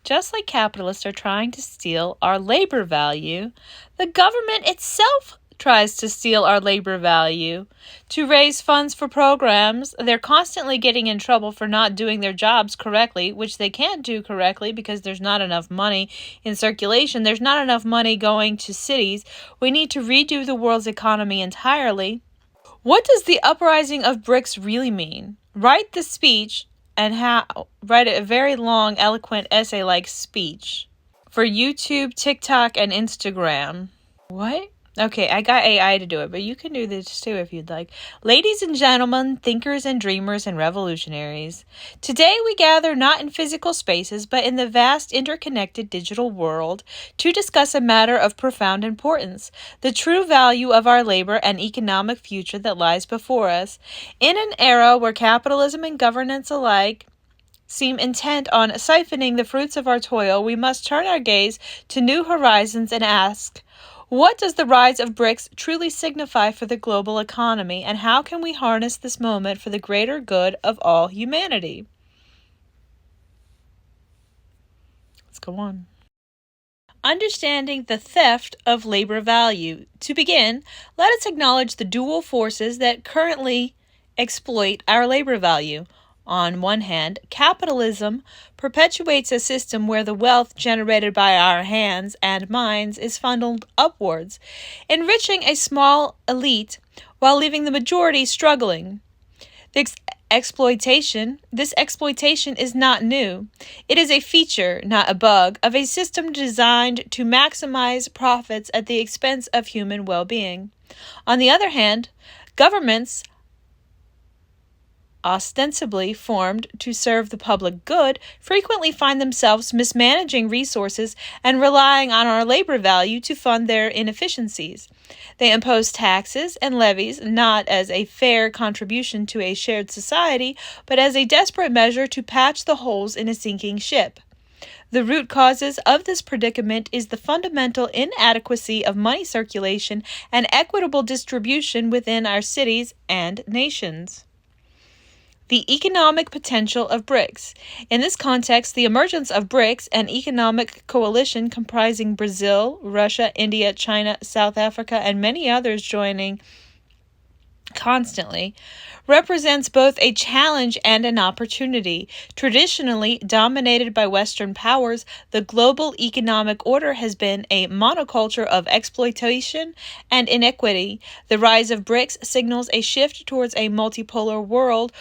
Just like capitalists are trying to steal our labor value, the government itself tries to steal our labor value. To raise funds for programs, they're constantly getting in trouble for not doing their jobs correctly, which they can't do correctly because there's not enough money in circulation. There's not enough money going to cities. We need to redo the world's economy entirely. What does the uprising of BRICS really mean? Write the speech and write a very long, eloquent essay-like speech for YouTube, TikTok, and Instagram. What? Okay, I got AI to do it, but you can do this too if you'd like. Ladies and gentlemen, thinkers and dreamers and revolutionaries, today we gather not in physical spaces, but in the vast interconnected digital world to discuss a matter of profound importance, the true value of our labor and economic future that lies before us. In an era where capitalism and governance alike seem intent on siphoning the fruits of our toil, we must turn our gaze to new horizons and ask, what does the rise of BRICS truly signify for the global economy, and how can we harness this moment for the greater good of all humanity? Let's go on. Understanding the theft of labor value. To begin, let us acknowledge the dual forces that currently exploit our labor value. On one hand, capitalism perpetuates a system where the wealth generated by our hands and minds is funneled upwards, enriching a small elite while leaving the majority struggling. This exploitation is not new. It is a feature, not a bug, of a system designed to maximize profits at the expense of human well-being. On the other hand, governments ostensibly formed to serve the public good, frequently find themselves mismanaging resources and relying on our labor value to fund their inefficiencies. They impose taxes and levies not as a fair contribution to a shared society, but as a desperate measure to patch the holes in a sinking ship. The root causes of this predicament is the fundamental inadequacy of money circulation and equitable distribution within our cities and nations. The economic potential of BRICS. In this context, the emergence of BRICS, an economic coalition comprising Brazil, Russia, India, China, South Africa, and many others joining constantly, represents both a challenge and an opportunity. Traditionally dominated by Western powers, the global economic order has been a monoculture of exploitation and inequity. The rise of BRICS signals a shift towards a multipolar world,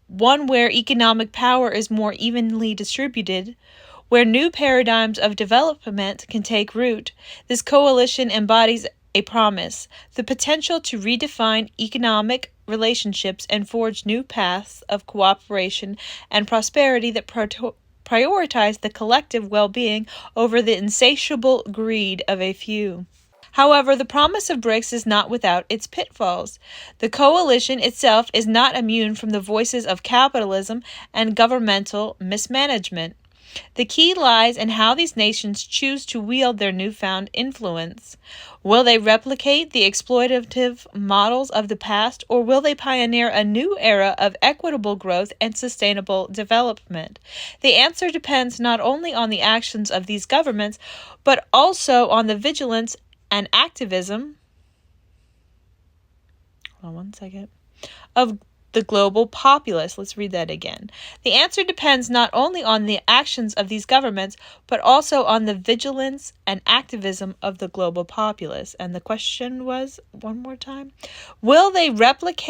one where economic power is more evenly distributed, where new paradigms of development can take root. This coalition embodies a promise, the potential to redefine economic relationships and forge new paths of cooperation and prosperity that prioritize the collective well-being over the insatiable greed of a few. However, the promise of BRICS is not without its pitfalls. The coalition itself is not immune from the voices of capitalism and governmental mismanagement. The key lies in how these nations choose to wield their newfound influence. Will they replicate the exploitative models of the past, or will they pioneer a new era of equitable growth and sustainable development? The answer depends not only on the actions of these governments, but also on the vigilance and activism of the global populace. Let's read that again. The answer depends not only on the actions of these governments, but also on the vigilance and activism of the global populace. And the question was, one more time, will they, meaning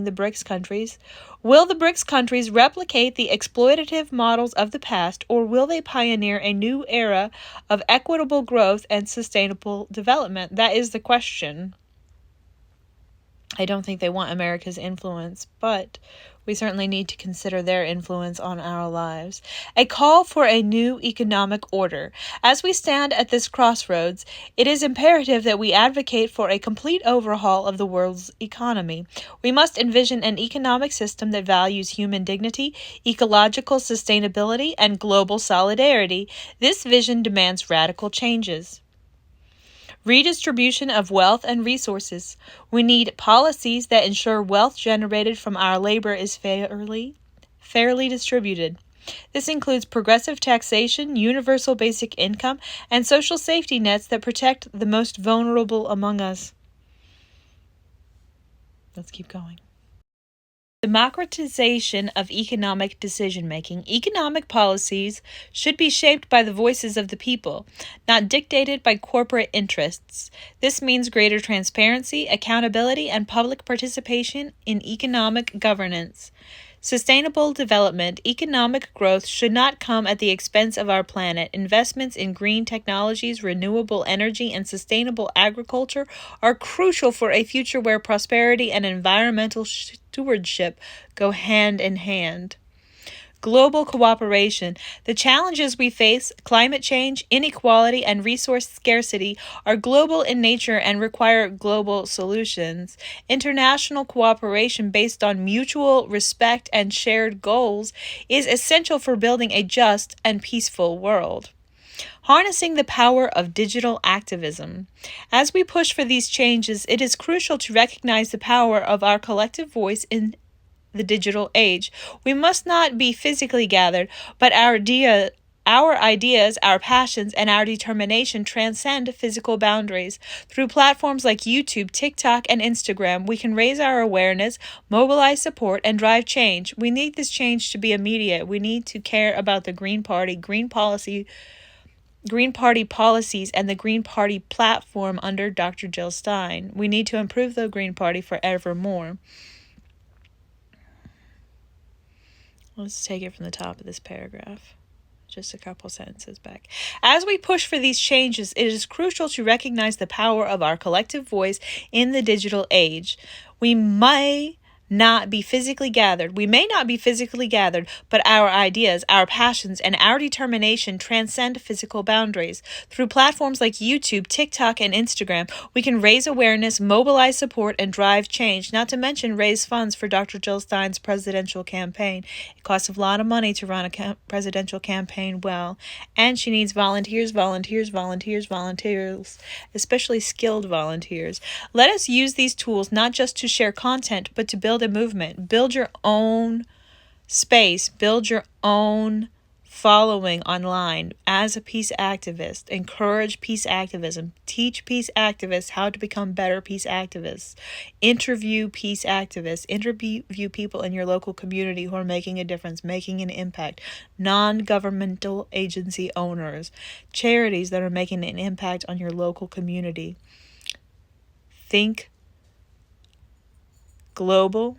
the BRICS countries, will the BRICS countries replicate the exploitative models of the past, or will they pioneer a new era of equitable growth and sustainable development? That is the question. I don't think they want America's influence, but we certainly need to consider their influence on our lives. A call for a new economic order. As we stand at this crossroads, it is imperative that we advocate for a complete overhaul of the world's economy. We must envision an economic system that values human dignity, ecological sustainability, and global solidarity. This vision demands radical changes. Redistribution of wealth and resources. We need policies that ensure wealth generated from our labor is fairly distributed. This includes progressive taxation, universal basic income, and social safety nets that protect the most vulnerable among us. Let's keep going. Democratization of economic decision-making. Economic policies should be shaped by the voices of the people, not dictated by corporate interests. This means greater transparency, accountability, and public participation in economic governance. Sustainable development. Economic growth should not come at the expense of our planet. Investments in green technologies, renewable energy, and sustainable agriculture are crucial for a future where prosperity and environmental stewardship go hand in hand. Global cooperation. The challenges we face, climate change, inequality, and resource scarcity, are global in nature and require global solutions. International cooperation based on mutual respect and shared goals is essential for building a just and peaceful world. Harnessing the power of digital activism. As we push for these changes, it is crucial to recognize the power of our collective voice in the digital age. We must not be physically gathered, but our ideas, our passions, and our determination transcend physical boundaries. Through platforms like YouTube, TikTok, and Instagram, we can raise our awareness, mobilize support, and drive change. We need this change to be immediate. We need to care about the Green Party, Green Party policies, and the Green Party platform under Dr. Jill Stein. We need to improve the Green Party forevermore. Let's take it from the top of this paragraph. Just a couple sentences back. As we push for these changes, it is crucial to recognize the power of our collective voice in the digital age. We may not be physically gathered, but our ideas, our passions, and our determination transcend physical boundaries. Through platforms like YouTube, TikTok, and Instagram, we can raise awareness, mobilize support, and drive change, not to mention raise funds for Dr. Jill Stein's presidential campaign. It costs a lot of money to run a presidential campaign well, and she needs volunteers, especially skilled volunteers. Let us use these tools not just to share content, but to build a movement. Build your own space. Build your own following online as a peace activist. Encourage peace activism. Teach peace activists how to become better peace activists. Interview peace activists. Interview people in your local community who are making a difference, making an impact. Non-governmental agency owners. Charities that are making an impact on your local community. Think global,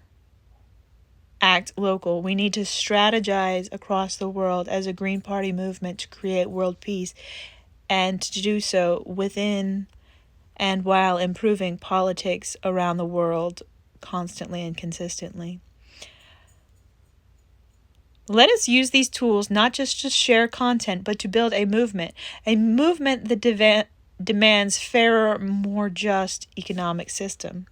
act local. We need to strategize across the world as a Green Party movement to create world peace, and to do so within and while improving politics around the world constantly and consistently. Let us use these tools not just to share content, but to build a movement that demands fairer, more just economic system.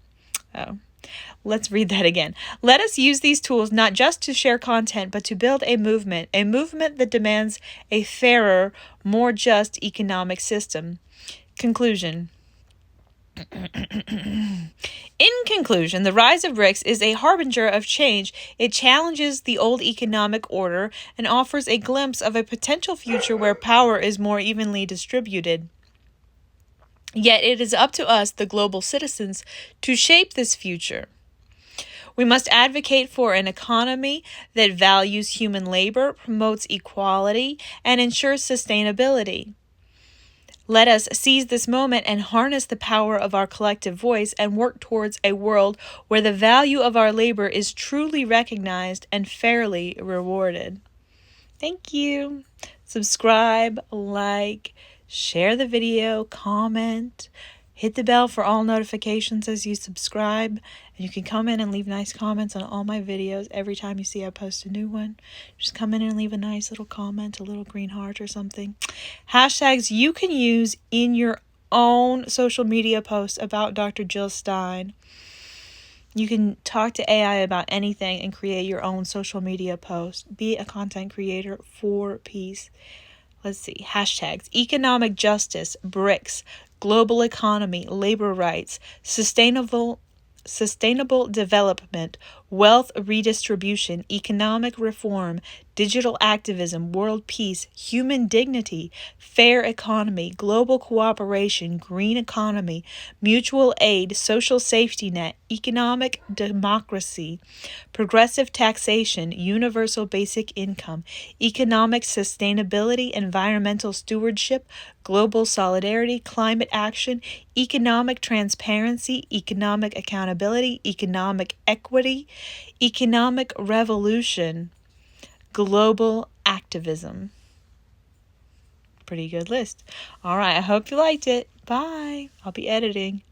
Let's read that again. Let us use these tools not just to share content, but to build a movement that demands a fairer, more just economic system. Conclusion. In conclusion, the rise of BRICS is a harbinger of change. It challenges the old economic order and offers a glimpse of a potential future where power is more evenly distributed. Yet it is up to us, the global citizens, to shape this future. We must advocate for an economy that values human labor, promotes equality, and ensures sustainability. Let us seize this moment and harness the power of our collective voice and work towards a world where the value of our labor is truly recognized and fairly rewarded. Thank you. Subscribe, like, share the video, comment, hit the bell for all notifications as you subscribe. And you can come in and leave nice comments on all my videos every time you see I post a new one. Just come in and leave a nice little comment, a little green heart or something. Hashtags you can use in your own social media posts about Dr. Jill Stein. You can talk to AI about anything and create your own social media post. Be a content creator for peace. Let's see. Hashtags: economic justice, BRICS, global economy, labor rights, sustainable development, wealth redistribution, economic reform, digital activism, world peace, human dignity, fair economy, global cooperation, green economy, mutual aid, social safety net, economic democracy, progressive taxation, universal basic income, economic sustainability, environmental stewardship, global solidarity, climate action, economic transparency, economic accountability, economic equity, economic revolution, global activism. Pretty good list. All right, I hope you liked it. Bye. I'll be editing.